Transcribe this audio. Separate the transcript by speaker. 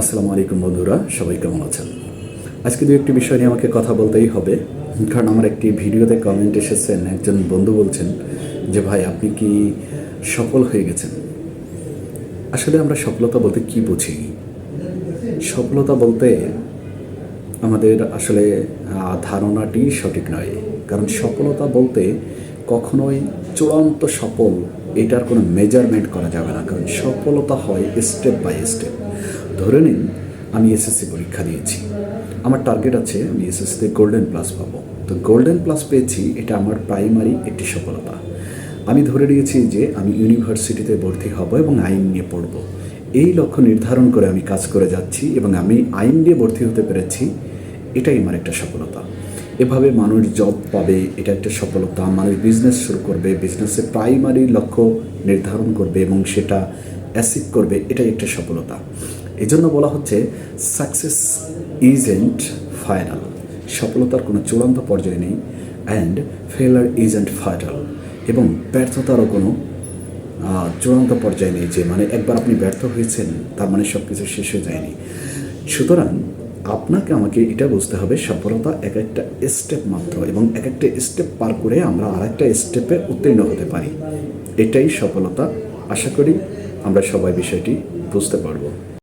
Speaker 1: আসসালামু আলাইকুম বন্ধুরা, সবাই কেমন আছেন? আজকে দু একটি বিষয় নিয়ে আমাকে কথা বলতেই হবে, কারণ আমার একটি ভিডিওতে কমেন্ট এসেছেন, একজন বন্ধু বলছেন যে ভাই আপনি কি সফল হয়ে গেছেন? আসলে আমরা সফলতা বলতে কি বুঝি? সফলতা বলতে আমাদের আসলে ধারণাটি সঠিক নয়, কারণ সফলতা বলতে কখনোই চূড়ান্ত সফল এটার কোনো মেজারমেন্ট করা যাবে না, কারণ সফলতা হয় স্টেপ বাই স্টেপ। ধরে নিন আমি এসএসসি পরীক্ষা দিয়েছি, আমার টার্গেট আছে আমি এসএসসিতে গোল্ডেন প্লাস পাবো। তো গোল্ডেন প্লাস পেয়েছি, এটা আমার প্রাইমারি একটি সফলতা। আমি ধরে নিয়েছি যে আমি ইউনিভার্সিটিতে ভর্তি হব এবং আইন নিয়ে পড়ব। এই লক্ষ্য নির্ধারণ করে আমি কাজ করে যাচ্ছি এবং আমি আইন নিয়ে ভর্তি হতে পেরেছি, এটাই আমার একটা সফলতা। এভাবে মানুষ জব পাবে, এটা একটা সফলতা। মানুষ বিজনেস শুরু করবে, বিজনেসে প্রাইমারি লক্ষ্য নির্ধারণ করবে এবং সেটা অ্যাচিভ করবে, এটাই একটা সফলতা। এই জন্য বলা হচ্ছে সাকসেস ইজেন্ট ফাইনাল। সফলতার কোনো চূড়ান্ত পর্যায়ে নেই, অ্যান্ড ফেলার ইজেন্ট ফাইটাল। এবং ব্যর্থতারও কোনো চূড়ান্ত পর্যায়ে নেই, যে মানে একবার আপনি ব্যর্থ হয়েছেন তার মানে সব কিছু শেষ হয়ে যায়নি। সুতরাং আপনাকে আমাকে এটা বুঝতে হবে, সফলতা এক একটা স্টেপ মাত্র, এবং এক একটা স্টেপ পার করে আমরা আর একটা স্টেপে উত্তীর্ণ হতে পারি। এটাই সফলতা। আশা করি আমরা সবাই বিষয়টি বুঝতে পারবো।